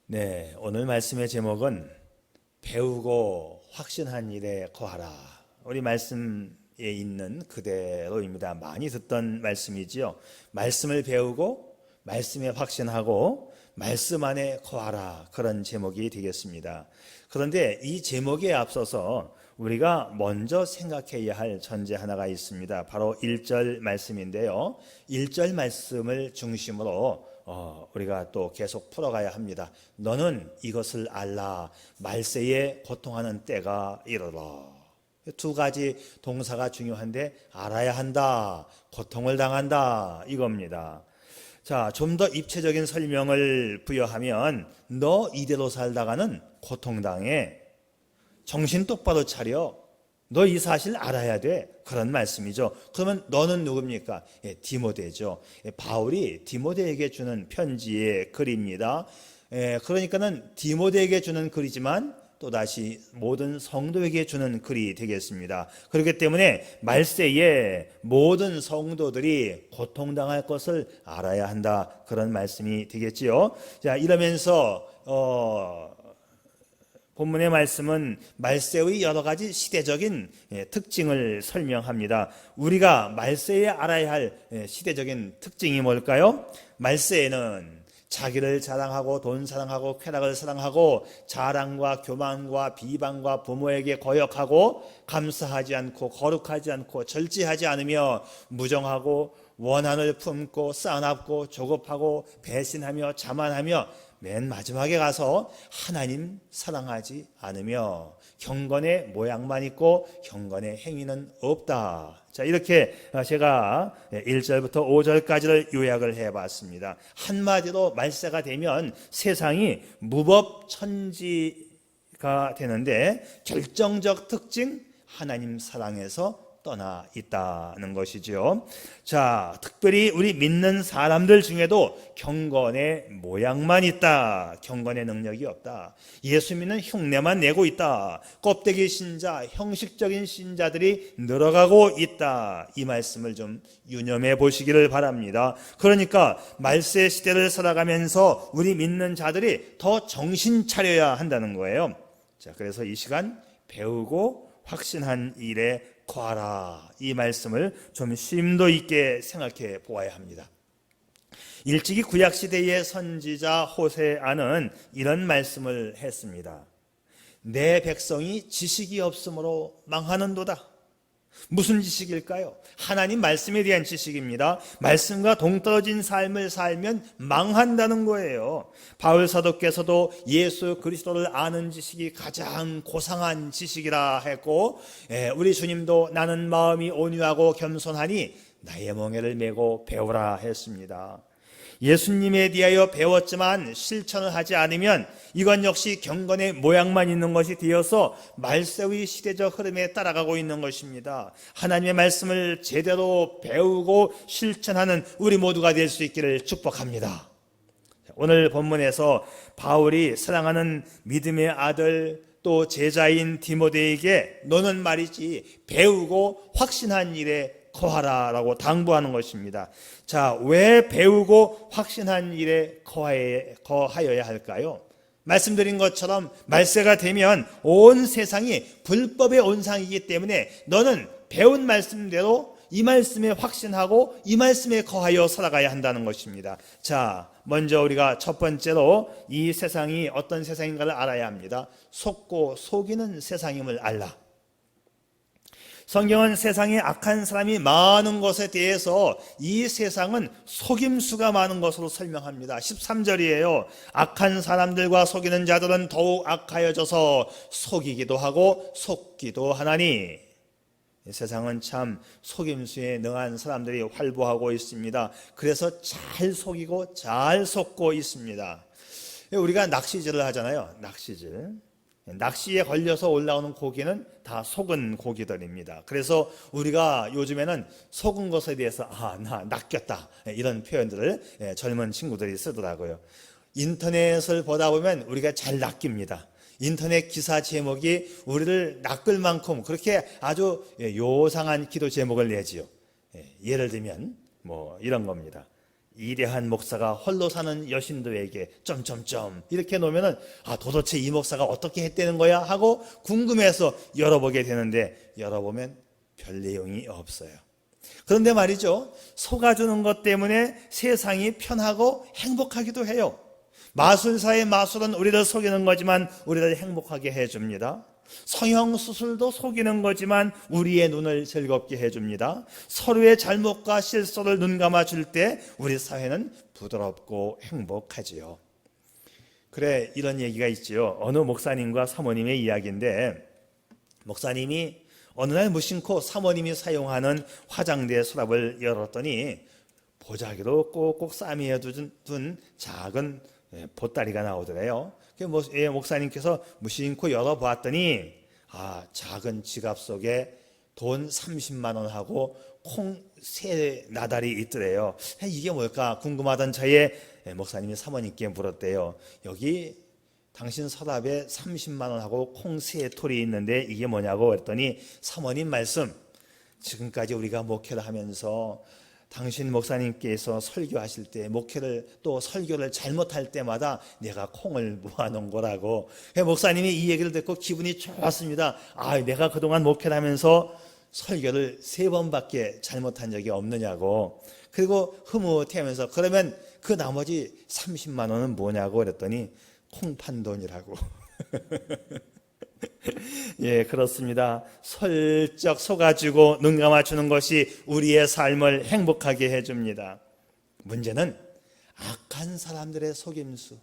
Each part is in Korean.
네, 오늘 말씀의 제목은 배우고 확신한 일에 거하라. 우리 말씀에 있는 그대로입니다. 많이 듣던 말씀이지요. 말씀을 배우고 말씀에 확신하고 말씀 안에 거하라. 그런 제목이 되겠습니다. 그런데 이 제목에 앞서서 우리가 먼저 생각해야 할 전제 하나가 있습니다. 바로 1절 말씀인데요. 1절 말씀을 중심으로 우리가 또 계속 풀어가야 합니다. 너는 이것을 알라. 말세에 고통하는 때가 이르러. 두 가지 동사가 중요한데 알아야 한다. 고통을 당한다. 이겁니다. 자, 좀 더 입체적인 설명을 부여하면 너 이대로 살다가는 고통당해. 정신 똑바로 차려. 너 이 사실 알아야 돼. 그런 말씀이죠. 그러면 너는 누굽니까? 디모데죠. 바울이 디모데에게 주는 편지의 글입니다. 그러니까는 디모데에게 주는 글이지만 또다시 모든 성도에게 주는 글이 되겠습니다. 그렇기 때문에 말세에 모든 성도들이 고통당할 것을 알아야 한다. 그런 말씀이 되겠지요. 자, 이러면서 본문의 말씀은 말세의 여러 가지 시대적인 특징을 설명합니다. 우리가 말세에 알아야 할 시대적인 특징이 뭘까요? 말세에는 자기를 자랑하고 돈 사랑하고 쾌락을 사랑하고 자랑과 교만과 비방과 부모에게 거역하고 감사하지 않고 거룩하지 않고 절제하지 않으며 무정하고 원한을 품고 싸납고 조급하고 배신하며 자만하며 맨 마지막에 가서 하나님 사랑하지 않으며 경건의 모양만 있고 경건의 행위는 없다. 자, 이렇게 제가 1절부터 5절까지를 요약을 해봤습니다. 한마디로 말세가 되면 세상이 무법천지가 되는데 결정적 특징 하나님 사랑에서 떠나 있다는 것이죠. 자, 특별히 우리 믿는 사람들 중에도 경건의 모양만 있다. 경건의 능력이 없다. 예수 믿는 흉내만 내고 있다. 껍데기 신자, 형식적인 신자들이 늘어가고 있다. 이 말씀을 좀 유념해 보시기를 바랍니다. 그러니까 말세 시대를 살아가면서 우리 믿는 자들이 더 정신 차려야 한다는 거예요. 자, 그래서 이 시간 배우고 확신한 일에 거하라. 이 말씀을 좀 심도 있게 생각해 보아야 합니다. 일찍이 구약시대의 선지자 호세아는 이런 말씀을 했습니다. 내 백성이 지식이 없으므로 망하는도다. 무슨 지식일까요? 하나님 말씀에 대한 지식입니다. 말씀과 동떨어진 삶을 살면 망한다는 거예요. 바울 사도께서도 예수 그리스도를 아는 지식이 가장 고상한 지식이라 했고, 우리 주님도 나는 마음이 온유하고 겸손하니 나의 멍에를 메고 배우라 했습니다. 예수님에 대하여 배웠지만 실천을 하지 않으면 이건 역시 경건의 모양만 있는 것이 되어서 말세의 시대적 흐름에 따라가고 있는 것입니다. 하나님의 말씀을 제대로 배우고 실천하는 우리 모두가 될 수 있기를 축복합니다. 오늘 본문에서 바울이 사랑하는 믿음의 아들 또 제자인 디모데에게 너는 말이지 배우고 확신한 일에 거하라라고 당부하는 것입니다. 자, 왜 배우고 확신한 일에 거하여야 할까요? 말씀드린 것처럼 말세가 되면 온 세상이 불법의 온상이기 때문에 너는 배운 말씀대로 이 말씀에 확신하고 이 말씀에 거하여 살아가야 한다는 것입니다. 자, 먼저 우리가 첫 번째로 이 세상이 어떤 세상인가를 알아야 합니다. 속고 속이는 세상임을 알라. 성경은 세상에 악한 사람이 많은 것에 대해서 이 세상은 속임수가 많은 것으로 설명합니다. 13절이에요. 악한 사람들과 속이는 자들은 더욱 악하여져서 속이기도 하고 속기도 하나니. 세상은 참 속임수에 능한 사람들이 활보하고 있습니다. 그래서 잘 속이고 잘 속고 있습니다. 우리가 낚시질을 하잖아요. 낚시에 걸려서 올라오는 고기는 다 속은 고기들입니다. 그래서 우리가 요즘에는 속은 것에 대해서 나 낚였다 이런 표현들을 젊은 친구들이 쓰더라고요. 인터넷을 보다 보면 우리가 잘 낚입니다. 인터넷 기사 제목이 우리를 낚을 만큼 그렇게 아주 요상한 기도 제목을 내지요. 예를 들면 이런 겁니다. 이대한 목사가 홀로 사는 여신도에게 점점점 이렇게 놓으면은 도대체 이 목사가 어떻게 했다는 거야 하고 궁금해서 열어보게 되는데 열어보면 별 내용이 없어요. 그런데 말이죠, 속아주는 것 때문에 세상이 편하고 행복하기도 해요. 마술사의 마술은 우리를 속이는 거지만 우리를 행복하게 해줍니다. 성형수술도 속이는 거지만 우리의 눈을 즐겁게 해줍니다. 서로의 잘못과 실수를 눈감아 줄 때 우리 사회는 부드럽고 행복하지요. 그래, 이런 얘기가 있지요. 어느 목사님과 사모님의 이야기인데, 목사님이 어느 날 무심코 사모님이 사용하는 화장대 서랍을 열었더니 보자기로 꼭꼭 싸매어 둔 작은 보따리가 나오더래요. 목사님께서 무심코 열어보았더니 작은 지갑 속에 돈 30만 원하고 콩 3나달이 있더래요. 이게 뭘까 궁금하던 차에 목사님이 사모님께 물었대요. 여기 당신 서랍에 30만 원하고 콩 3톨이 있는데 이게 뭐냐고 했더니 사모님 말씀, 지금까지 우리가 목회를 하면서 당신 목사님께서 설교하실 때 또 설교를 잘못할 때마다 내가 콩을 모아놓은 거라고. 목사님이 이 얘기를 듣고 기분이 좋았습니다. 내가 그동안 목회를 하면서 설교를 3번밖에 잘못한 적이 없느냐고. 그리고 흐뭇해하면서 그러면 그 나머지 30만 원은 뭐냐고 그랬더니 콩 판 돈이라고. 예, 그렇습니다. 슬쩍 속아주고 눈 감아주는 것이 우리의 삶을 행복하게 해줍니다. 문제는 악한 사람들의 속임수.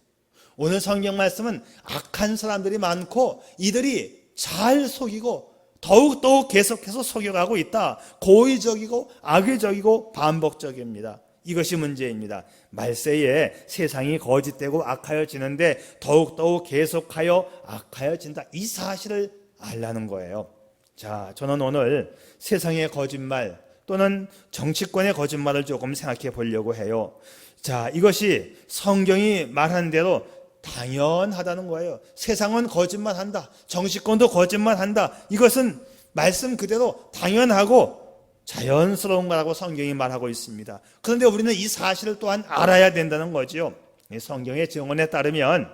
오늘 성경 말씀은 악한 사람들이 많고 이들이 잘 속이고 더욱더욱 계속해서 속여가고 있다. 고의적이고 악의적이고 반복적입니다. 이것이 문제입니다. 말세에 세상이 거짓되고 악하여지는데 더욱더욱 계속하여 악하여진다. 이 사실을 알라는 거예요. 자, 저는 오늘 세상의 거짓말 또는 정치권의 거짓말을 조금 생각해 보려고 해요. 자, 이것이 성경이 말하는 대로 당연하다는 거예요. 세상은 거짓말한다. 정치권도 거짓말한다. 이것은 말씀 그대로 당연하고 자연스러운 거라고 성경이 말하고 있습니다. 그런데 우리는 이 사실을 또한 알아야 된다는 거죠. 성경의 증언에 따르면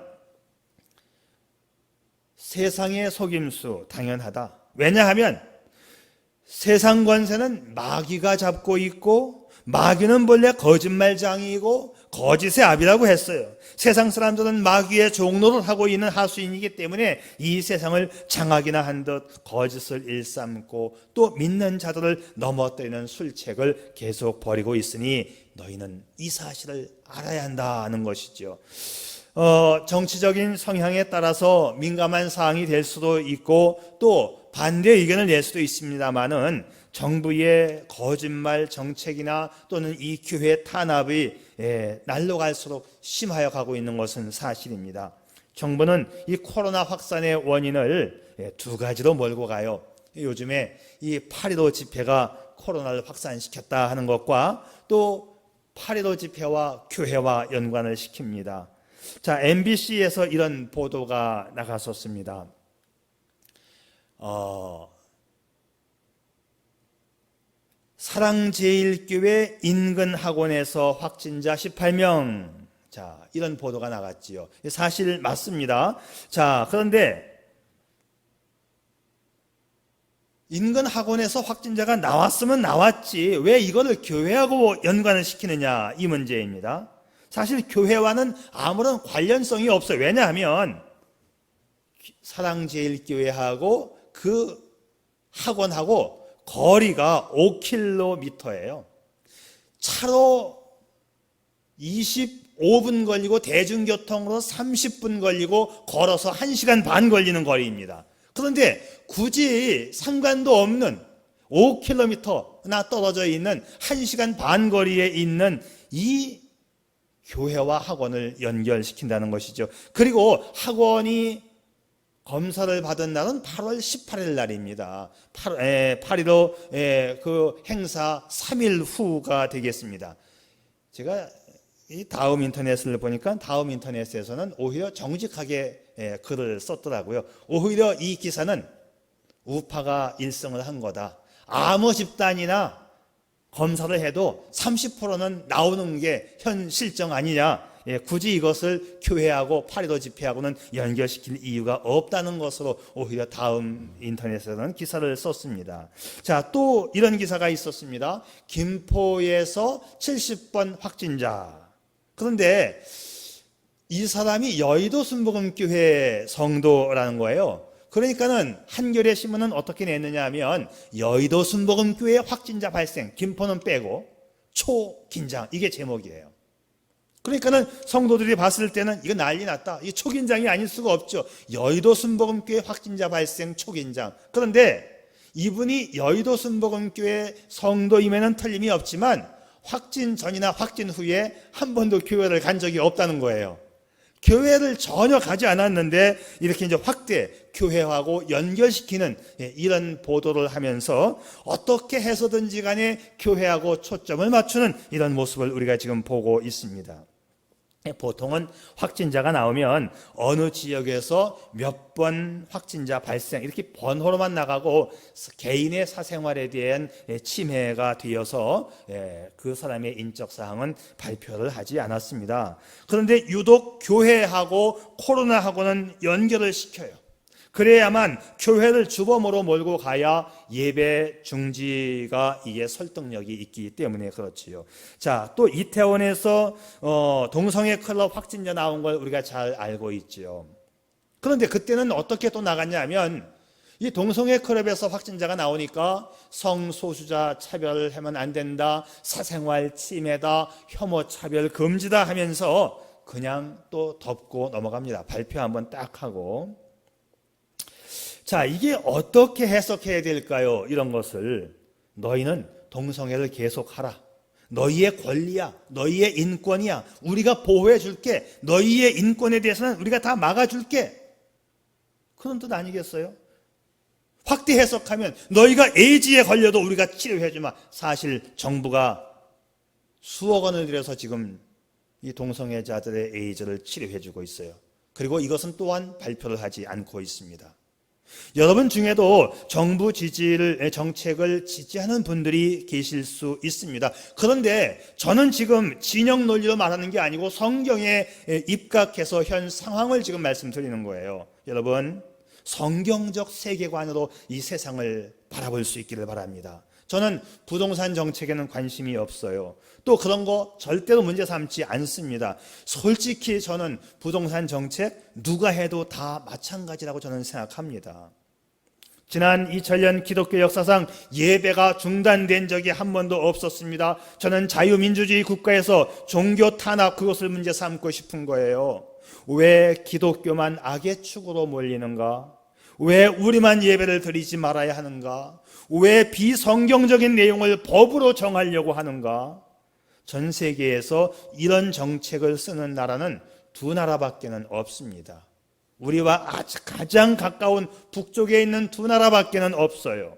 세상의 속임수 당연하다. 왜냐하면 세상 권세는 마귀가 잡고 있고 마귀는 본래 거짓말장이고 거짓의 압이라고 했어요. 세상 사람들은 마귀의 종노를 하고 있는 하수인이기 때문에 이 세상을 장악이나 한 듯 거짓을 일삼고 또 믿는 자들을 넘어뜨리는 술책을 계속 벌이고 있으니 너희는 이 사실을 알아야 한다는 것이죠. 정치적인 성향에 따라서 민감한 사항이 될 수도 있고 또 반대 의견을 낼 수도 있습니다만은 정부의 거짓말 정책이나 또는 이 교회 탄압이 날로 갈수록 심하여 가고 있는 것은 사실입니다. 정부는 이 코로나 확산의 원인을 2가지로 몰고 가요. 요즘에 이 8.15 집회가 코로나를 확산시켰다 하는 것과 또 8.15 집회와 교회와 연관을 시킵니다. 자, MBC에서 이런 보도가 나갔었습니다. 사랑제일교회 인근 학원에서 확진자 18명. 자, 이런 보도가 나갔지요. 사실 맞습니다. 자, 그런데 인근 학원에서 확진자가 나왔으면 나왔지 왜 이거를 교회하고 연관을 시키느냐, 이 문제입니다. 사실 교회와는 아무런 관련성이 없어요. 왜냐하면 사랑제일교회하고 그 학원하고 거리가 5km예요. 차로 25분 걸리고 대중교통으로 30분 걸리고 걸어서 1시간 반 걸리는 거리입니다. 그런데 굳이 상관도 없는 5km나 떨어져 있는 1시간 반 거리에 있는 이 교회와 학원을 연결시킨다는 것이죠. 그리고 학원이 검사를 받은 날은 8월 18일 날입니다. 8.15 그 행사 3일 후가 되겠습니다. 제가 이 다음 인터넷을 보니까 다음 인터넷에서는 오히려 정직하게 글을 썼더라고요. 오히려 이 기사는 우파가 일성을 한 거다. 아무 집단이나 검사를 해도 30%는 나오는 게 현 실정 아니냐. 굳이 이것을 교회하고 8.15 집회하고는 연결시킬 이유가 없다는 것으로 오히려 다음 인터넷에서는 기사를 썼습니다. 자, 또 이런 기사가 있었습니다. 김포에서 70번 확진자. 그런데 이 사람이 여의도 순복음교회 성도라는 거예요. 그러니까는 한겨레 신문은 어떻게 냈느냐 하면 여의도 순복음교회 확진자 발생, 김포는 빼고 초긴장, 이게 제목이에요. 그러니까는 성도들이 봤을 때는 이거 난리 났다. 이게 초긴장이 아닐 수가 없죠. 여의도 순복음교회 확진자 발생 초긴장. 그런데 이분이 여의도 순복음교회 성도임에는 틀림이 없지만 확진 전이나 확진 후에 한 번도 교회를 간 적이 없다는 거예요. 교회를 전혀 가지 않았는데 이렇게 이제 확대 교회하고 연결시키는 이런 보도를 하면서 어떻게 해서든지 간에 교회하고 초점을 맞추는 이런 모습을 우리가 지금 보고 있습니다. 보통은 확진자가 나오면 어느 지역에서 몇 번 확진자 발생 이렇게 번호로만 나가고 개인의 사생활에 대한 침해가 되어서 그 사람의 인적 사항은 발표를 하지 않았습니다. 그런데 유독 교회하고 코로나하고는 연결을 시켜요. 그래야만 교회를 주범으로 몰고 가야 예배 중지가 이게 설득력이 있기 때문에 그렇지요. 자, 또 이태원에서 동성애 클럽 확진자 나온 걸 우리가 잘 알고 있지요. 그런데 그때는 어떻게 또 나갔냐 하면 이 동성애 클럽에서 확진자가 나오니까 성소수자 차별을 하면 안 된다, 사생활 침해다, 혐오 차별 금지다 하면서 그냥 또 덮고 넘어갑니다. 발표 한번 딱 하고. 자, 이게 어떻게 해석해야 될까요? 이런 것을 너희는 동성애를 계속하라. 너희의 권리야. 너희의 인권이야. 우리가 보호해 줄게. 너희의 인권에 대해서는 우리가 다 막아줄게. 그런 뜻 아니겠어요? 확대 해석하면 너희가 에이즈에 걸려도 우리가 치료해 주마. 사실 정부가 수억 원을 들여서 지금 이 동성애자들의 에이즈를 치료해 주고 있어요. 그리고 이것은 또한 발표를 하지 않고 있습니다. 여러분 중에도 정부 정책을 지지하는 분들이 계실 수 있습니다. 그런데 저는 지금 진영 논리로 말하는 게 아니고 성경에 입각해서 현 상황을 지금 말씀드리는 거예요. 여러분, 성경적 세계관으로 이 세상을 바라볼 수 있기를 바랍니다. 저는 부동산 정책에는 관심이 없어요. 또 그런 거 절대로 문제 삼지 않습니다. 솔직히 저는 부동산 정책 누가 해도 다 마찬가지라고 저는 생각합니다. 지난 2000년 기독교 역사상 예배가 중단된 적이 한 번도 없었습니다. 저는 자유민주주의 국가에서 종교 탄압 그것을 문제 삼고 싶은 거예요. 왜 기독교만 악의 축으로 몰리는가? 왜 우리만 예배를 드리지 말아야 하는가? 왜 비성경적인 내용을 법으로 정하려고 하는가? 전 세계에서 이런 정책을 쓰는 나라는 두 나라밖에는 없습니다. 우리와 아주 가장 가까운 북쪽에 있는 두 나라밖에는 없어요.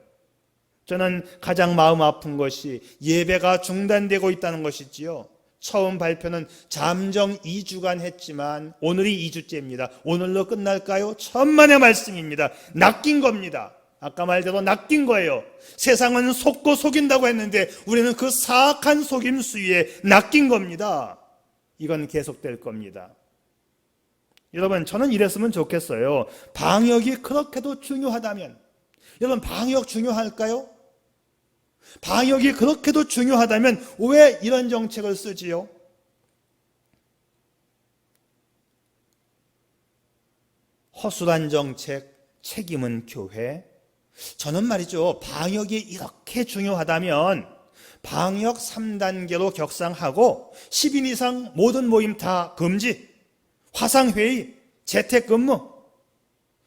저는 가장 마음 아픈 것이 예배가 중단되고 있다는 것이지요. 처음 발표는 잠정 2주간 했지만 오늘이 2주째입니다. 오늘로 끝날까요? 천만의 말씀입니다. 낚인 겁니다. 아까 말대로 낚인 거예요. 세상은 속고 속인다고 했는데 우리는 그 사악한 속임수에 낚인 겁니다. 이건 계속될 겁니다. 여러분, 저는 이랬으면 좋겠어요. 방역이 그렇게도 중요하다면, 여러분, 방역 중요할까요? 방역이 그렇게도 중요하다면 왜 이런 정책을 쓰지요? 허술한 정책, 책임은 교회. 저는 말이죠, 방역이 이렇게 중요하다면 방역 3단계로 격상하고 10인 이상 모든 모임 다 금지, 화상회의, 재택근무,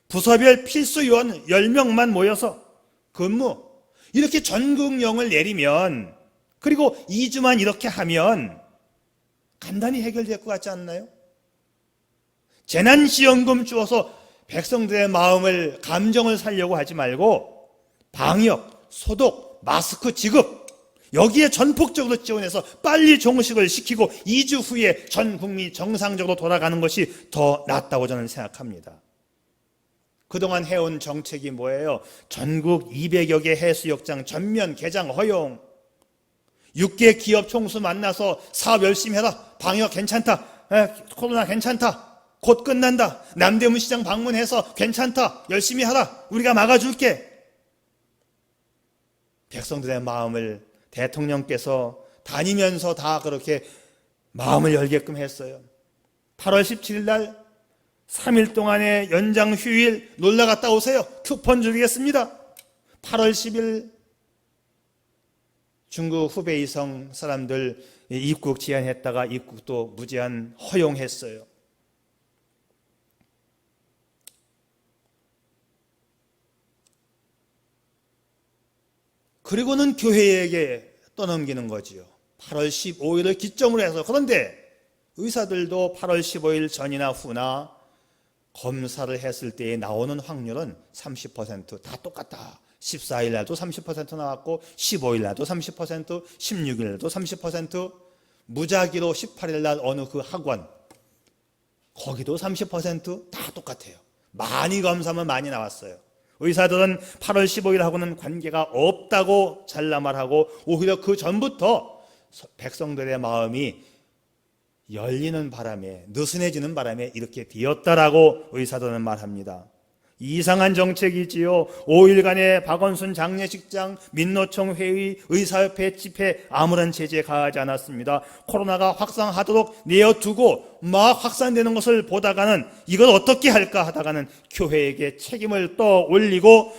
부서별 필수 요원 10명만 모여서 근무, 이렇게 전국령을 내리면, 그리고 2주만 이렇게 하면 간단히 해결될 것 같지 않나요? 재난지원금 주어서 백성들의 마음을, 감정을 살려고 하지 말고 방역, 소독, 마스크 지급, 여기에 전폭적으로 지원해서 빨리 종식을 시키고 2주 후에 전 국민이 정상적으로 돌아가는 것이 더 낫다고 저는 생각합니다. 그동안 해온 정책이 뭐예요? 전국 200여 개 해수욕장 전면 개장 허용, 6개 기업 총수 만나서 사업 열심히 해라. 방역 괜찮다. 코로나 괜찮다. 곧 끝난다. 남대문 시장 방문해서 괜찮다. 열심히 하라. 우리가 막아줄게. 백성들의 마음을 대통령께서 다니면서 다 그렇게 마음을 열게끔 했어요. 8월 17일 날 3일 동안의 연장 휴일 놀러 갔다 오세요. 쿠폰 드리겠습니다. 8월 10일 중국 후베이성 사람들 입국 제한했다가 입국도 무제한 허용했어요. 그리고는 교회에게 떠넘기는 거지요. 8월 15일을 기점으로 해서. 그런데 의사들도 8월 15일 전이나 후나 검사를 했을 때 나오는 확률은 30%, 다 똑같다. 14일 날도 30% 나왔고 15일 날도 30%, 16일 날도 30%, 무작위로 18일 날 어느 그 학원 거기도 30%다 똑같아요. 많이 검사하면 많이 나왔어요. 의사들은 8월 15일하고는 관계가 없다고 잘라 말하고 오히려 그 전부터 백성들의 마음이 열리는 바람에, 느슨해지는 바람에 이렇게 되었다라고 의사들은 말합니다. 이상한 정책이지요. 5일간의 박원순 장례식장, 민노총 회의, 의사협회 집회 아무런 제재 가하지 않았습니다. 코로나가 확산하도록 내어두고 막 확산되는 것을 보다가는 이걸 어떻게 할까 하다가는 교회에게 책임을 떠올리고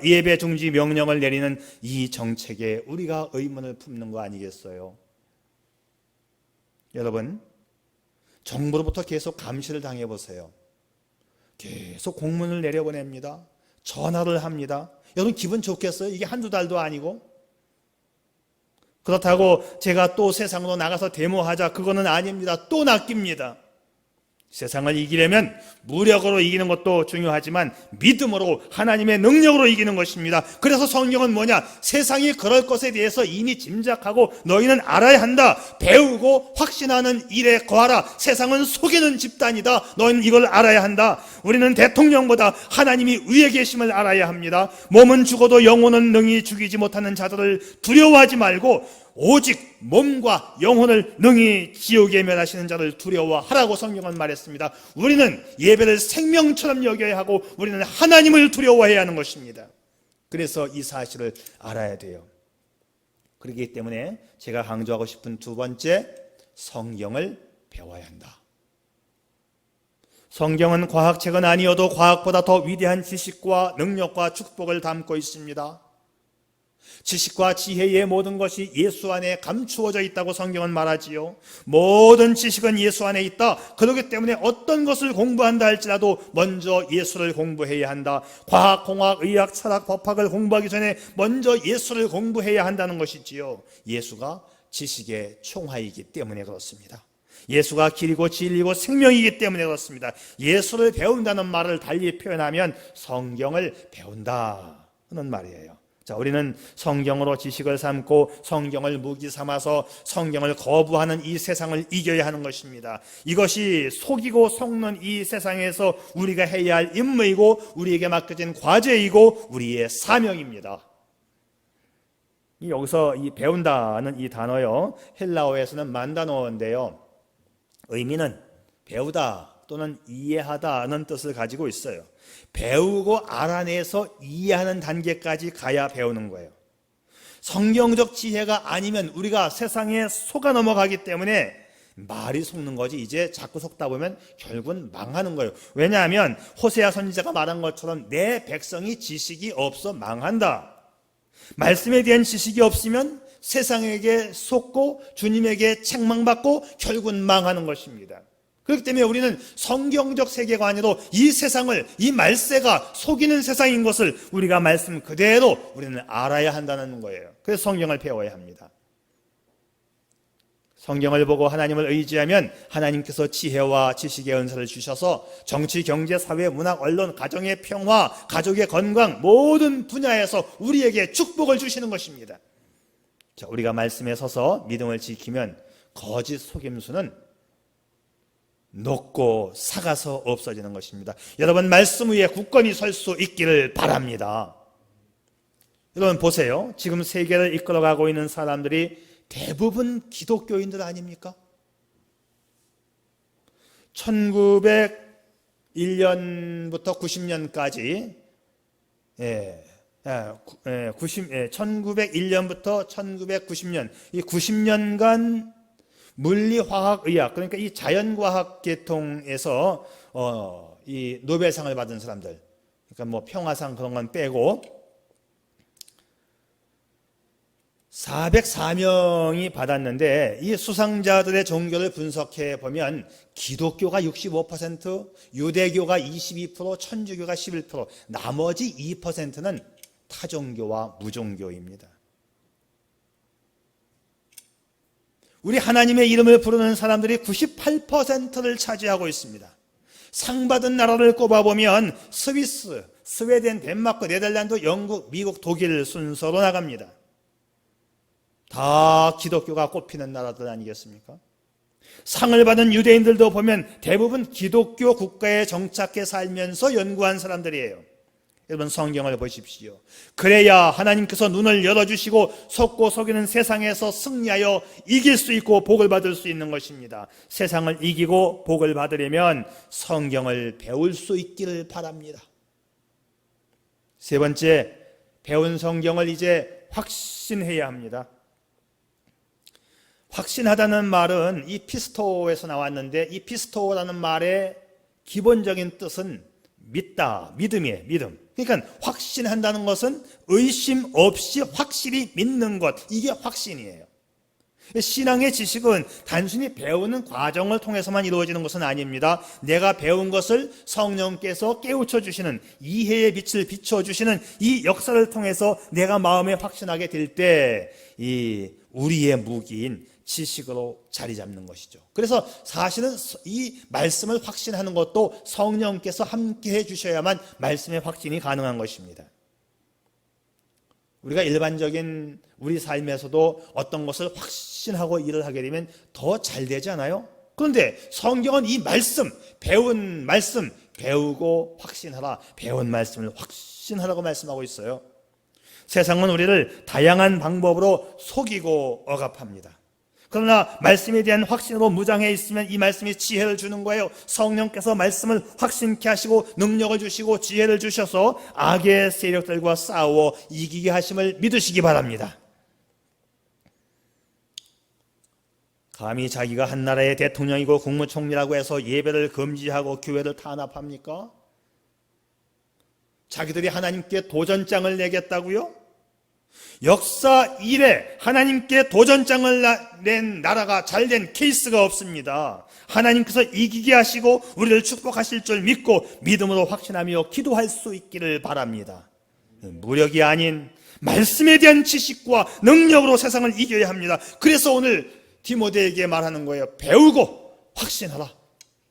예배 중지 명령을 내리는 이 정책에 우리가 의문을 품는 거 아니겠어요? 여러분, 정부로부터 계속 감시를 당해보세요. 계속 공문을 내려보냅니다. 전화를 합니다. 여러분 기분 좋겠어요? 이게 한두 달도 아니고. 그렇다고 제가 또 세상으로 나가서 데모하자, 그거는 아닙니다. 또 낚입니다. 세상을 이기려면 무력으로 이기는 것도 중요하지만 믿음으로, 하나님의 능력으로 이기는 것입니다. 그래서 성경은 뭐냐? 세상이 그럴 것에 대해서 이미 짐작하고 너희는 알아야 한다. 배우고 확신하는 일에 거하라. 세상은 속이는 집단이다. 너희는 이걸 알아야 한다. 우리는 대통령보다 하나님이 위에 계심을 알아야 합니다. 몸은 죽어도 영혼은 능히 죽이지 못하는 자들을 두려워하지 말고 오직 몸과 영혼을 능히 지옥에 멸하시는 자를 두려워하라고 성경은 말했습니다. 우리는 예배를 생명처럼 여겨야 하고 우리는 하나님을 두려워해야 하는 것입니다. 그래서 이 사실을 알아야 돼요. 그렇기 때문에 제가 강조하고 싶은 두 번째, 성경을 배워야 한다. 성경은 과학책은 아니어도 과학보다 더 위대한 지식과 능력과 축복을 담고 있습니다. 지식과 지혜의 모든 것이 예수 안에 감추어져 있다고 성경은 말하지요. 모든 지식은 예수 안에 있다. 그렇기 때문에 어떤 것을 공부한다 할지라도 먼저 예수를 공부해야 한다. 과학, 공학, 의학, 철학, 법학을 공부하기 전에 먼저 예수를 공부해야 한다는 것이지요. 예수가 지식의 총화이기 때문에 그렇습니다. 예수가 길이고 진리고 생명이기 때문에 그렇습니다. 예수를 배운다는 말을 달리 표현하면 성경을 배운다 하는 말이에요. 자, 우리는 성경으로 지식을 삼고 성경을 무기 삼아서 성경을 거부하는 이 세상을 이겨야 하는 것입니다. 이것이 속이고 속는 이 세상에서 우리가 해야 할 임무이고 우리에게 맡겨진 과제이고 우리의 사명입니다. 여기서 이 배운다는 이 단어요, 헬라어에서는 만다노인데요, 의미는 배우다 또는 이해하다는 뜻을 가지고 있어요. 배우고 알아내서 이해하는 단계까지 가야 배우는 거예요. 성경적 지혜가 아니면 우리가 세상에 속아 넘어가기 때문에 말이 속는 거지, 이제 자꾸 속다 보면 결국은 망하는 거예요. 왜냐하면 호세아 선지자가 말한 것처럼 내 백성이 지식이 없어 망한다. 말씀에 대한 지식이 없으면 세상에게 속고 주님에게 책망받고 결국은 망하는 것입니다. 그렇기 때문에 우리는 성경적 세계관으로 이 세상을, 이 말세가 속이는 세상인 것을 우리가 말씀 그대로 우리는 알아야 한다는 거예요. 그래서 성경을 배워야 합니다. 성경을 보고 하나님을 의지하면 하나님께서 지혜와 지식의 은사를 주셔서 정치, 경제, 사회, 문학, 언론, 가정의 평화, 가족의 건강 모든 분야에서 우리에게 축복을 주시는 것입니다. 자, 우리가 말씀에 서서 믿음을 지키면 거짓 속임수는 녹고 삭아서 없어지는 것입니다. 여러분, 말씀 위에 굳건히 설 수 있기를 바랍니다. 여러분 보세요. 지금 세계를 이끌어가고 있는 사람들이 대부분 기독교인들 아닙니까? 1901년부터 90년까지 1901년부터 1990년 이 90년간 물리화학의학, 그러니까 이 자연과학 계통에서 이 노벨상을 받은 사람들, 그러니까 뭐 평화상 그런 건 빼고 404명이 받았는데, 이 수상자들의 종교를 분석해 보면 기독교가 65%, 유대교가 22%, 천주교가 11%, 나머지 2%는 타종교와 무종교입니다. 우리 하나님의 이름을 부르는 사람들이 98%를 차지하고 있습니다. 상 받은 나라를 꼽아보면 스위스, 스웨덴, 덴마크, 네덜란드, 영국, 미국, 독일 순서로 나갑니다. 다 기독교가 꼽히는 나라들 아니겠습니까? 상을 받은 유대인들도 보면 대부분 기독교 국가에 정착해 살면서 연구한 사람들이에요. 여러분, 성경을 보십시오. 그래야 하나님께서 눈을 열어주시고 속고 속이는 세상에서 승리하여 이길 수 있고 복을 받을 수 있는 것입니다. 세상을 이기고 복을 받으려면 성경을 배울 수 있기를 바랍니다. 세 번째, 배운 성경을 이제 확신해야 합니다. 확신하다는 말은 이 피스토에서 나왔는데, 이 피스토라는 말의 기본적인 뜻은 믿다, 믿음이에요. 믿음. 그러니까 확신한다는 것은 의심 없이 확실히 믿는 것, 이게 확신이에요. 신앙의 지식은 단순히 배우는 과정을 통해서만 이루어지는 것은 아닙니다. 내가 배운 것을 성령께서 깨우쳐 주시는, 이해의 빛을 비춰주시는 이 역사를 통해서 내가 마음에 확신하게 될 때 이 우리의 무기인 지식으로 자리 잡는 것이죠. 그래서 사실은 이 말씀을 확신하는 것도 성령께서 함께 해주셔야만 말씀의 확신이 가능한 것입니다. 우리가 일반적인 우리 삶에서도 어떤 것을 확신하고 일을 하게 되면 더 잘 되지 않아요? 그런데 성경은 이 말씀, 배운 말씀, 배우고 확신하라, 배운 말씀을 확신하라고 말씀하고 있어요. 세상은 우리를 다양한 방법으로 속이고 억압합니다. 그러나 말씀에 대한 확신으로 무장해 있으면 이 말씀이 지혜를 주는 거예요. 성령께서 말씀을 확신케 하시고 능력을 주시고 지혜를 주셔서 악의 세력들과 싸워 이기게 하심을 믿으시기 바랍니다. 감히 자기가 한 나라의 대통령이고 국무총리라고 해서 예배를 금지하고 교회를 탄압합니까? 자기들이 하나님께 도전장을 내겠다고요? 역사 이래 하나님께 도전장을 낸 나라가 잘된 케이스가 없습니다. 하나님께서 이기게 하시고 우리를 축복하실 줄 믿고 믿음으로 확신하며 기도할 수 있기를 바랍니다. 무력이 아닌 말씀에 대한 지식과 능력으로 세상을 이겨야 합니다. 그래서 오늘 디모데에게 말하는 거예요. 배우고 확신하라.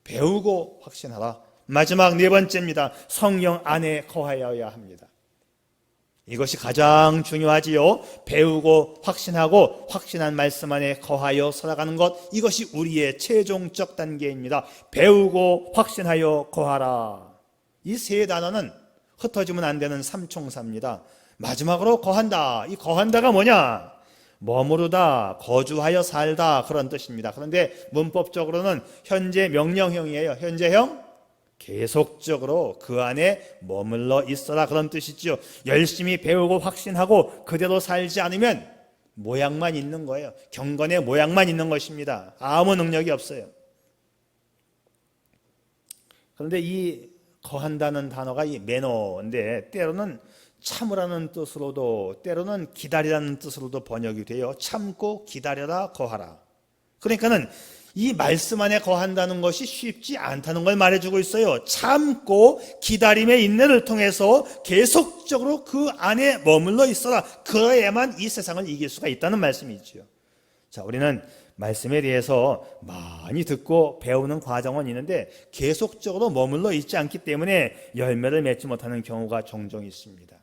배우고 확신하라. 마지막 네 번째입니다. 성령 안에 거하여야 합니다. 이것이 가장 중요하지요. 배우고 확신하고 확신한 말씀 안에 거하여 살아가는 것, 이것이 우리의 최종적 단계입니다. 배우고 확신하여 거하라. 이 세 단어는 흩어지면 안 되는 삼총사입니다. 마지막으로 거한다. 이 거한다가 뭐냐? 머무르다, 거주하여 살다, 그런 뜻입니다. 그런데 문법적으로는 현재 명령형이에요. 현재형, 계속적으로 그 안에 머물러 있어라, 그런 뜻이죠. 열심히 배우고 확신하고 그대로 살지 않으면 모양만 있는 거예요. 경건의 모양만 있는 것입니다. 아무 능력이 없어요. 그런데 이 거한다는 단어가 이 매너인데 때로는 참으라는 뜻으로도 때로는 기다리라는 뜻으로도 번역이 돼요. 참고 기다려라, 거하라. 그러니까는 이 말씀 안에 거한다는 것이 쉽지 않다는 걸 말해주고 있어요. 참고 기다림의 인내를 통해서 계속적으로 그 안에 머물러 있어라. 그래야만 이 세상을 이길 수가 있다는 말씀이지요. 자, 우리는 말씀에 대해서 많이 듣고 배우는 과정은 있는데 계속적으로 머물러 있지 않기 때문에 열매를 맺지 못하는 경우가 종종 있습니다.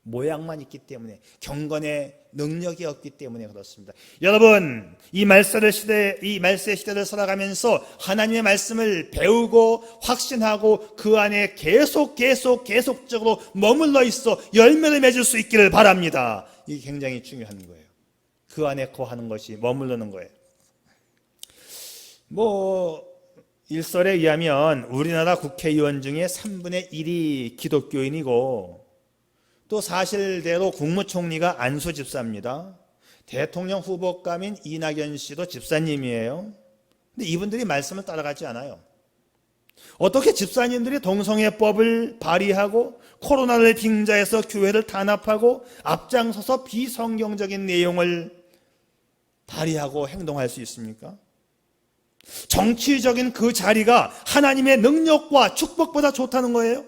모양만 있기 때문에, 경건의 능력이 없기 때문에 그렇습니다. 여러분, 이 말세 시대를 살아가면서 하나님의 말씀을 배우고 확신하고 그 안에 계속적으로 머물러 있어 열매를 맺을 수 있기를 바랍니다. 이게 굉장히 중요한 거예요. 그 안에 거하는 것이 머무르는 거예요. 일설에 의하면 우리나라 국회의원 중에 3분의 1이 기독교인이고, 또 사실대로 국무총리가 안수 집사입니다. 대통령 후보감인 이낙연 씨도 집사님이에요. 근데 이분들이 말씀을 따라가지 않아요. 어떻게 집사님들이 동성애법을 발의하고 코로나를 빙자해서 교회를 탄압하고 앞장서서 비성경적인 내용을 발의하고 행동할 수 있습니까? 정치적인 그 자리가 하나님의 능력과 축복보다 좋다는 거예요.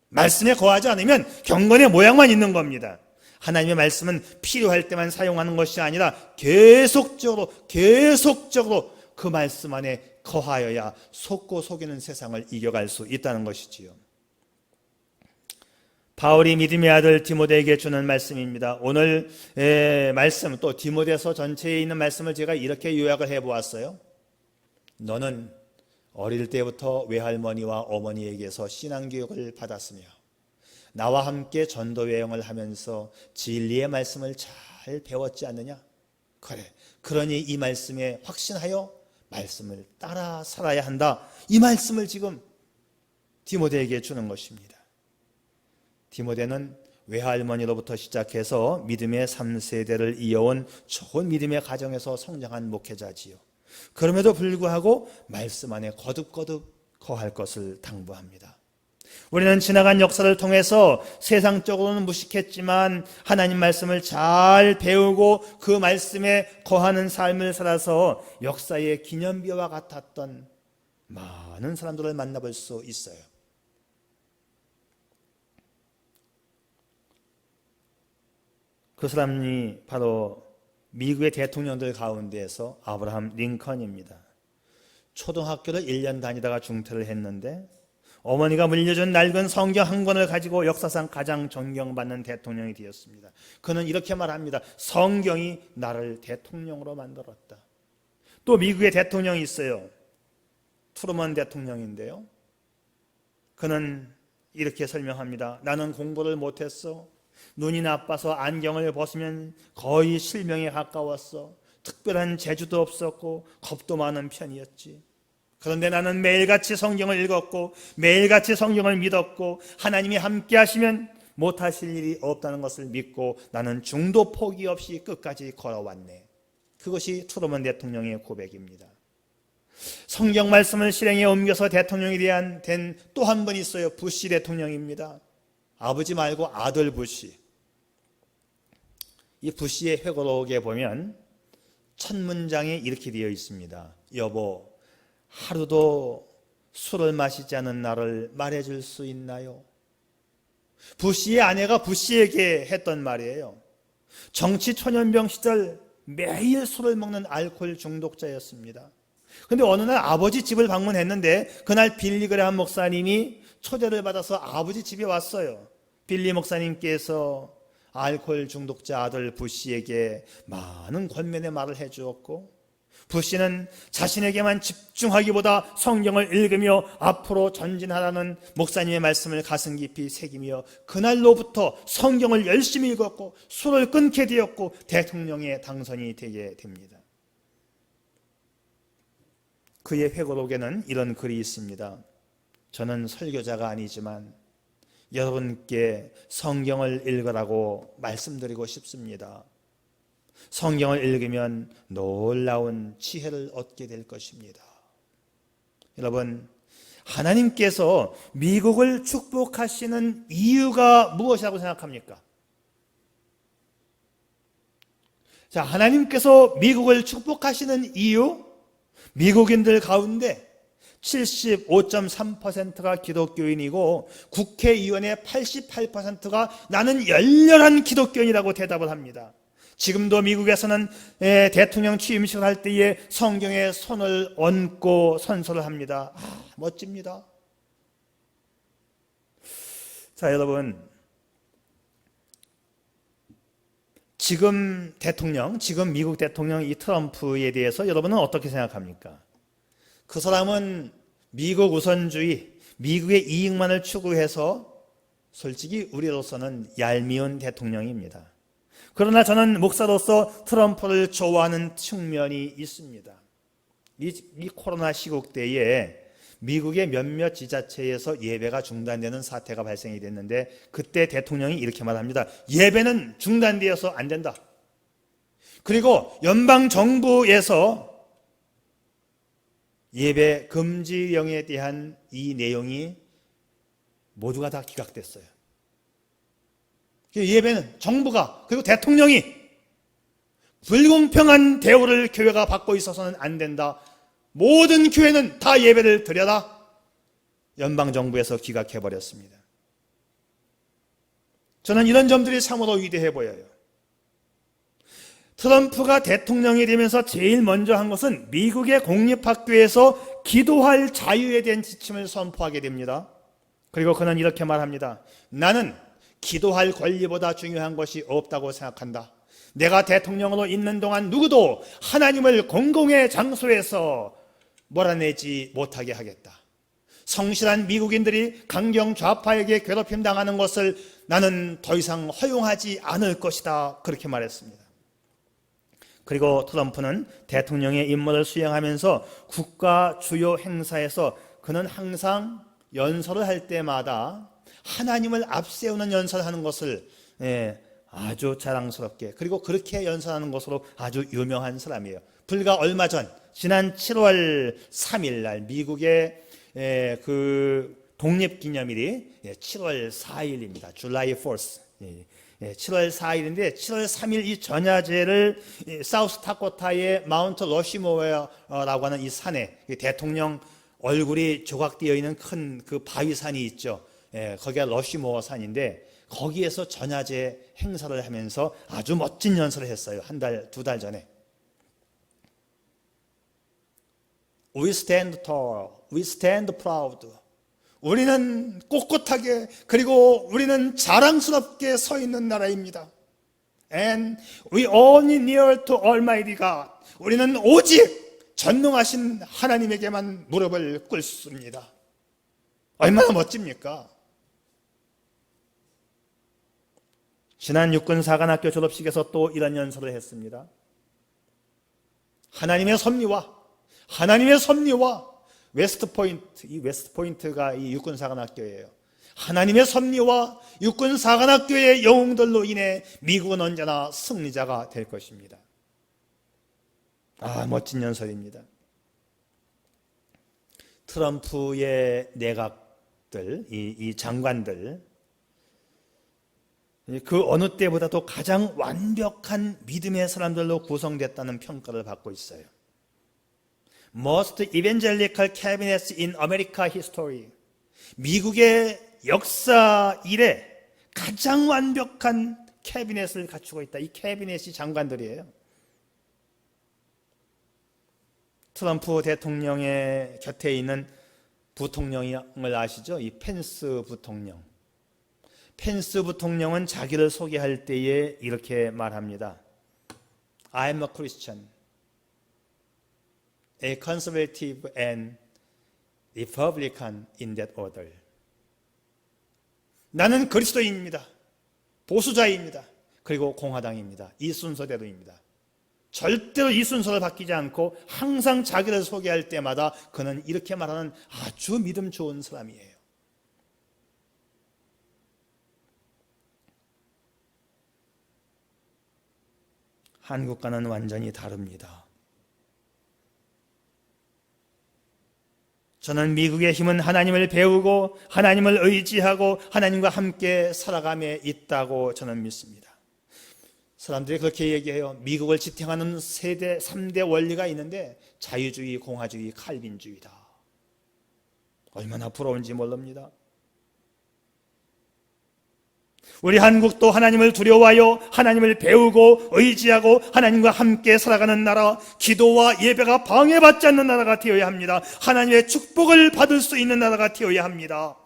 말씀에 거하지 않으면 경건의 모양만 있는 겁니다. 하나님의 말씀은 필요할 때만 사용하는 것이 아니라 계속적으로 그 말씀 안에 거하여야 속고 속이는 세상을 이겨갈 수 있다는 것이지요. 바울이 믿음의 아들 디모데에게 주는 말씀입니다. 오늘 말씀, 또 디모데서 전체에 있는 말씀을 제가 이렇게 요약을 해보았어요. 너는 어릴 때부터 외할머니와 어머니에게서 신앙교육을 받았으며 나와 함께 전도 여행을 하면서 진리의 말씀을 잘 배웠지 않느냐? 그래, 그러니 이 말씀에 확신하여 말씀을 따라 살아야 한다. 이 말씀을 지금 디모데에게 주는 것입니다. 디모데는 외할머니로부터 시작해서 믿음의 3세대를 이어온 좋은 믿음의 가정에서 성장한 목회자지요. 그럼에도 불구하고 말씀 안에 거듭거듭 거할 것을 당부합니다. 우리는 지나간 역사를 통해서 세상적으로는 무식했지만 하나님 말씀을 잘 배우고 그 말씀에 거하는 삶을 살아서 역사의 기념비와 같았던 많은 사람들을 만나볼 수 있어요. 그 사람이 바로 미국의 대통령들 가운데에서 아브라함 링컨입니다. 초등학교를 1년 다니다가 중퇴를 했는데 어머니가 물려준 낡은 성경 한 권을 가지고 역사상 가장 존경받는 대통령이 되었습니다. 그는 이렇게 말합니다. 성경이 나를 대통령으로 만들었다. 또 미국의 대통령이 있어요. 트루먼 대통령인데요. 그는 이렇게 설명합니다. 나는 공부를 못했어. 눈이 나빠서 안경을 벗으면 거의 실명에 가까웠어. 특별한 재주도 없었고 겁도 많은 편이었지. 그런데 나는 매일같이 성경을 읽었고 매일같이 성경을 믿었고 하나님이 함께 하시면 못하실 일이 없다는 것을 믿고 나는 중도 포기 없이 끝까지 걸어왔네. 그것이 트루먼 대통령의 고백입니다. 성경 말씀을 실행에 옮겨서 대통령이 된 또 한 분 있어요. 부시 대통령입니다. 아버지 말고 아들 부시. 이 부시의 회고록에 보면 첫 문장에 이렇게 되어 있습니다. 여보, 하루도 술을 마시지 않은 나를 말해줄 수 있나요? 부시의 아내가 부시에게 했던 말이에요. 정치 초년병 시절 매일 술을 먹는 알코올 중독자였습니다. 그런데 어느 날 아버지 집을 방문했는데 그날 빌리 그레함 목사님이 초대를 받아서 아버지 집에 왔어요. 빌리 목사님께서 알코올 중독자 아들 부시에게 많은 권면의 말을 해주었고 부시는 자신에게만 집중하기보다 성경을 읽으며 앞으로 전진하라는 목사님의 말씀을 가슴 깊이 새기며 그날로부터 성경을 열심히 읽었고 술을 끊게 되었고 대통령에 당선이 되게 됩니다. 그의 회고록에는 이런 글이 있습니다. 저는 설교자가 아니지만 여러분께 성경을 읽으라고 말씀드리고 싶습니다. 성경을 읽으면 놀라운 지혜를 얻게 될 것입니다. 여러분, 하나님께서 미국을 축복하시는 이유가 무엇이라고 생각합니까? 자, 하나님께서 미국을 축복하시는 이유, 미국인들 가운데 75.3%가 기독교인이고 국회의원의 88%가 나는 열렬한 기독교인이라고 대답을 합니다. 지금도 미국에서는 대통령 취임식을 할 때에 성경에 손을 얹고 선서를 합니다. 멋집니다. 자, 여러분, 지금 미국 대통령 이 트럼프에 대해서 여러분은 어떻게 생각합니까? 그 사람은 미국 우선주의, 미국의 이익만을 추구해서 솔직히 우리로서는 얄미운 대통령입니다. 그러나 저는 목사로서 트럼프를 좋아하는 측면이 있습니다. 이 코로나 시국 때에 미국의 몇몇 지자체에서 예배가 중단되는 사태가 발생이 됐는데, 그때 대통령이 이렇게 말합니다. 예배는 중단되어서 안 된다. 그리고 연방정부에서 예배 금지령에 대한 이 내용이 모두가 다 기각됐어요. 예배는 정부가, 그리고 대통령이 불공평한 대우를 교회가 받고 있어서는 안 된다. 모든 교회는 다 예배를 드려라. 연방정부에서 기각해버렸습니다. 저는 이런 점들이 참으로 위대해 보여요. 트럼프가 대통령이 되면서 제일 먼저 한 것은 미국의 공립학교에서 기도할 자유에 대한 지침을 선포하게 됩니다. 그리고 그는 이렇게 말합니다. 나는 기도할 권리보다 중요한 것이 없다고 생각한다. 내가 대통령으로 있는 동안 누구도 하나님을 공공의 장소에서 몰아내지 못하게 하겠다. 성실한 미국인들이 강경 좌파에게 괴롭힘 당하는 것을 나는 더 이상 허용하지 않을 것이다. 그렇게 말했습니다. 그리고 트럼프는 대통령의 임무를 수행하면서 국가 주요 행사에서 그는 항상 연설을 할 때마다 하나님을 앞세우는 연설을 하는 것을 아주 자랑스럽게, 그리고 그렇게 연설하는 것으로 아주 유명한 사람이에요. 불과 얼마 전 지난 7월 3일 날 미국의 그 독립기념일이 7월 4일입니다. July 4th. 7월 4일인데 7월 3일 이 전야제를 사우스 다코타의 마운트 러시모어라고 하는 이 산에 대통령 얼굴이 조각되어 있는 큰 그 바위산이 있죠. 거기가 러시모어 산인데 거기에서 전야제 행사를 하면서 아주 멋진 연설을 했어요. 두 달 전에. We stand tall, we stand proud. 우리는 꼿꼿하게, 그리고 우리는 자랑스럽게 서 있는 나라입니다. And we only kneel to Almighty God. 우리는 오직 전능하신 하나님에게만 무릎을 꿇습니다. 얼마나 멋집니까? 지난 육군사관학교 졸업식에서 또 이런 연설을 했습니다. 하나님의 섭리와 웨스트포인트, 이 웨스트포인트가 이 육군사관학교예요. 하나님의 섭리와 육군사관학교의 영웅들로 인해 미국은 언제나 승리자가 될 것입니다. 멋진 연설입니다. 트럼프의 내각들, 이 장관들, 그 어느 때보다도 가장 완벽한 믿음의 사람들로 구성됐다는 평가를 받고 있어요. Most evangelical cabinets in America history. 미국의 역사 이래 가장 완벽한 캐비넷을 갖추고 있다. 이 캐비넷이 장관들이에요. 트럼프 대통령의 곁에 있는 부통령을 아시죠? 이 펜스 부통령. 펜스 부통령은 자기를 소개할 때에 이렇게 말합니다. I'm a Christian, a conservative and Republican in that order. 나는 그리스도인입니다. 보수자입니다. 그리고 공화당입니다. 이 순서대로입니다. 절대로 이 순서를 바뀌지 않고 항상 자기를 소개할 때마다 그는 이렇게 말하는 아주 믿음 좋은 사람이에요. 한국과는 완전히 다릅니다. 저는 미국의 힘은 하나님을 배우고 하나님을 의지하고 하나님과 함께 살아감에 있다고 저는 믿습니다. 사람들이 그렇게 얘기해요. 미국을 지탱하는 3대 원리가 있는데 자유주의, 공화주의, 칼빈주의다. 얼마나 부러운지 모릅니다. 우리 한국도 하나님을 두려워하여 하나님을 배우고 의지하고 하나님과 함께 살아가는 나라, 기도와 예배가 방해받지 않는 나라가 되어야 합니다. 하나님의 축복을 받을 수 있는 나라가 되어야 합니다.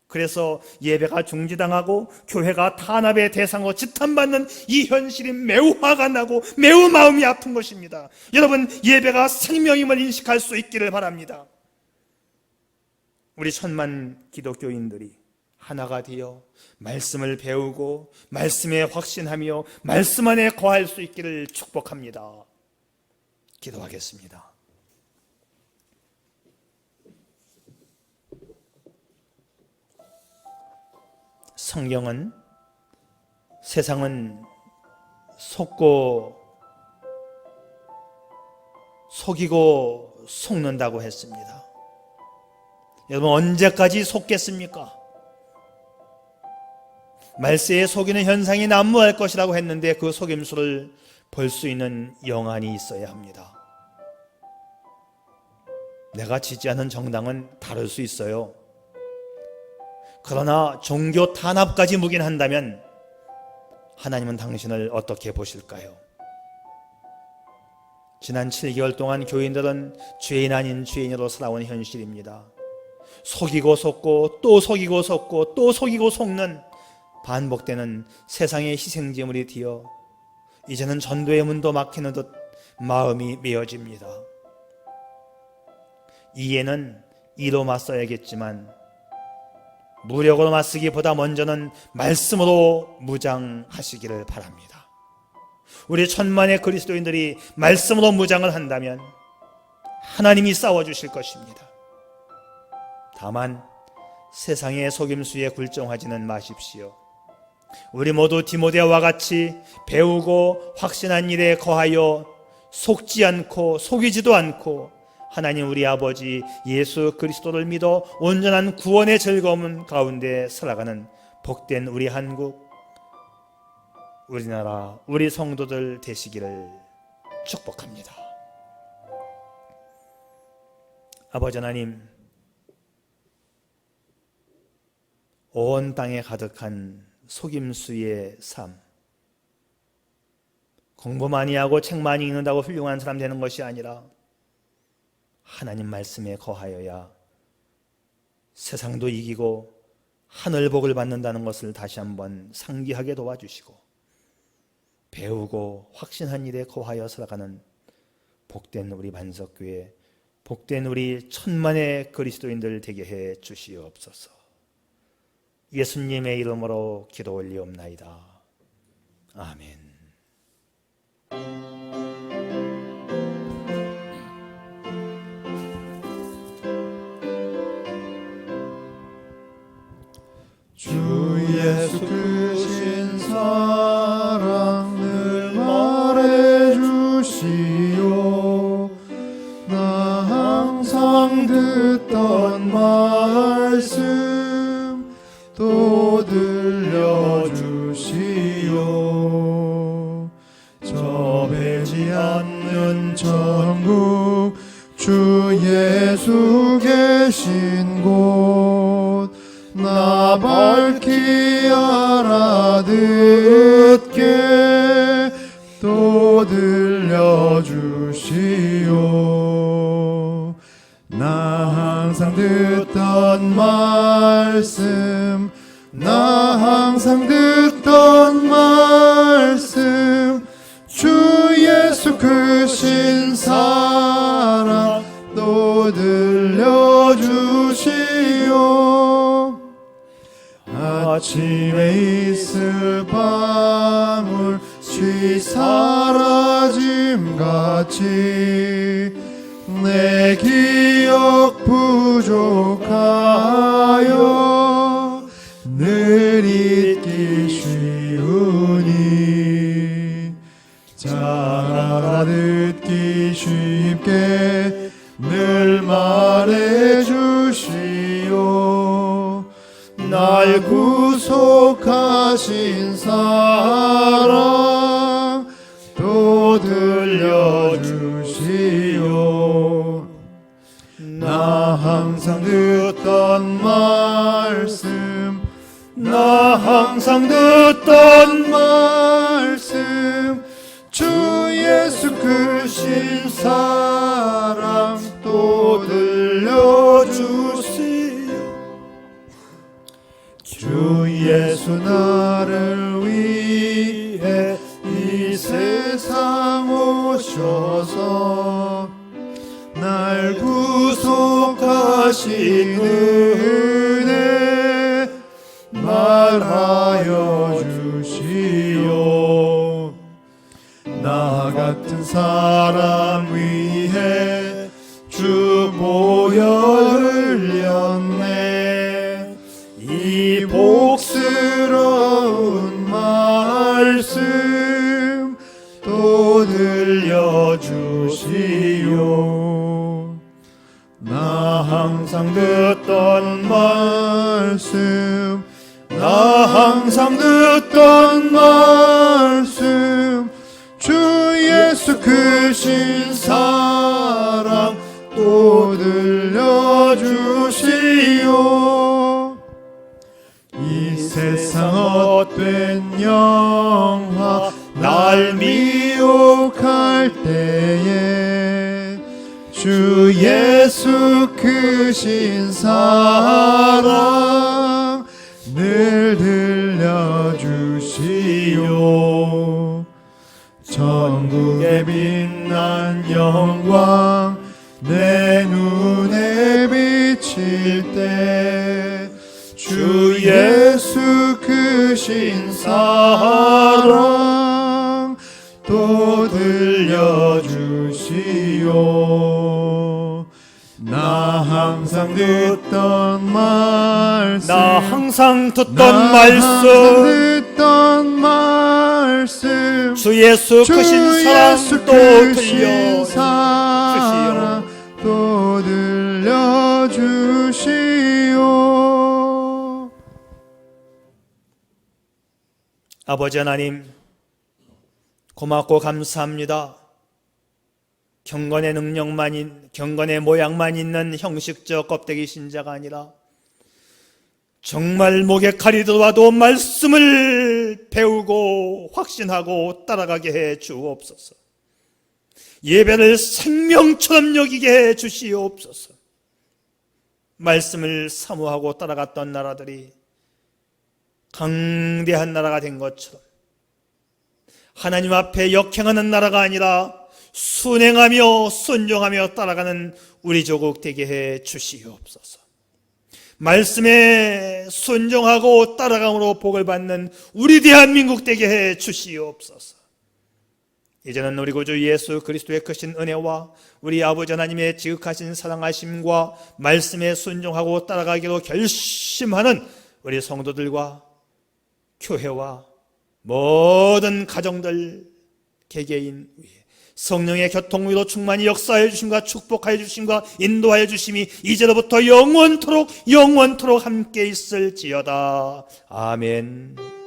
그래서 예배가 중지당하고 교회가 탄압의 대상으로 지탄받는 이 현실이 매우 화가 나고 매우 마음이 아픈 것입니다. 여러분, 예배가 생명임을 인식할 수 있기를 바랍니다. 우리 천만 기독교인들이 하나가 되어 말씀을 배우고 말씀에 확신하며 말씀 안에 거할 수 있기를 축복합니다. 기도하겠습니다. 성경은 세상은 속이고 속는다고 했습니다. 여러분, 언제까지 속겠습니까? 말세에 속이는 현상이 난무할 것이라고 했는데 그 속임수를 볼 수 있는 영안이 있어야 합니다. 내가 지지하는 정당은 다를 수 있어요. 그러나 종교 탄압까지 묵인한다면 하나님은 당신을 어떻게 보실까요? 지난 7개월 동안 교인들은 죄인 아닌 죄인으로 살아온 현실입니다. 속이고 속고 또 속이고 속고 또 속이고 속는 반복되는 세상의 희생제물이 되어 이제는 전도의 문도 막히는 듯 마음이 메어집니다. 이에는 이로 맞서야겠지만 무력으로 맞서기보다 먼저는 말씀으로 무장하시기를 바랍니다. 우리 천만의 그리스도인들이 말씀으로 무장을 한다면 하나님이 싸워주실 것입니다. 다만 세상의 속임수에 굴종하지는 마십시오. 우리 모두 디모데와 같이 배우고 확신한 일에 거하여 속지 않고 속이지도 않고 하나님 우리 아버지 예수 그리스도를 믿어 온전한 구원의 즐거움 가운데 살아가는 복된 우리 한국, 우리나라, 우리 성도들 되시기를 축복합니다. 아버지 하나님, 온 땅에 가득한 속임수의 삶, 공부 많이 하고 책 많이 읽는다고 훌륭한 사람 되는 것이 아니라 하나님 말씀에 거하여야 세상도 이기고 하늘 복을 받는다는 것을 다시 한번 상기하게 도와주시고 배우고 확신한 일에 거하여 살아가는 복된 우리 반석교회, 복된 우리 천만의 그리스도인들 되게 해 주시옵소서. 예수님의 이름으로 기도 올리옵나이다. 아멘. 주 예수 크신 사랑 늘 말해주시오. 나 항상 듣던 말씀 또 들려주시오. 접해지 않는 천국 주 예수 계신 곳 나 밝히 알아듣게 또 들려주시오. 나 항상 듣던 말씀, 나 항상 듣던 말씀, 주 예수 크신 사랑 또 들려주시오. 아침에 있을 방울씨 사라짐같이 내 기억 부족하여 늘 잊기 쉬우니 잘 알아듣기 쉽게 늘 말해주시오. 날 구속하신 사랑 또 들려주시오. 나 항상 듣던 말씀, 나 항상 듣던 말씀, 주 예수 크신 사랑 또 들려주시오. 주 예수 나를 위해 이 세상 오셔서 날 구속하신 은혜 잘하여 주시오. 나 같은 사람 위해 주 보혈을 흘렸네. 이 복스러운 말씀 또 들려주시오. 나 항상 듣던 말씀, 나 항상 듣던 말씀, 주 예수 크신 사랑 또 들려주시오. 이 세상 헛된 영화 날 미혹할 때에 주 예수 크신 사랑 늘 들려주시오. 천국의 빛난 영광 내 눈에 비칠 때 주 예수 크신 사랑 또 들려주시오. 나 항상 듣던 말씀, 나 항상 듣던 나 말씀, 항상 듣던 말씀, 주 예수 주 크신 사랑 예수 또 크신 들려주시오. 사랑 또 들려주시오. 아버지 하나님, 고맙고 감사합니다. 경건의 경건의 모양만 있는 형식적 껍데기 신자가 아니라 정말 목에 칼이 들어와도 말씀을 배우고 확신하고 따라가게 해 주옵소서. 예배를 생명처럼 여기게 해 주시옵소서. 말씀을 사모하고 따라갔던 나라들이 강대한 나라가 된 것처럼 하나님 앞에 역행하는 나라가 아니라 순행하며 순종하며 따라가는 우리 조국 되게 해 주시옵소서. 말씀에 순종하고 따라감으로 복을 받는 우리 대한민국 되게 해 주시옵소서. 이제는 우리 구주 예수 그리스도의 크신 은혜와 우리 아버지 하나님의 지극하신 사랑하심과 말씀에 순종하고 따라가기로 결심하는 우리 성도들과 교회와 모든 가정들 개개인 위에 성령의 교통위로 충만히 역사하여 주심과 축복하여 주심과 인도하여 주심이 이제로부터 영원토록 함께 있을지어다. 아멘.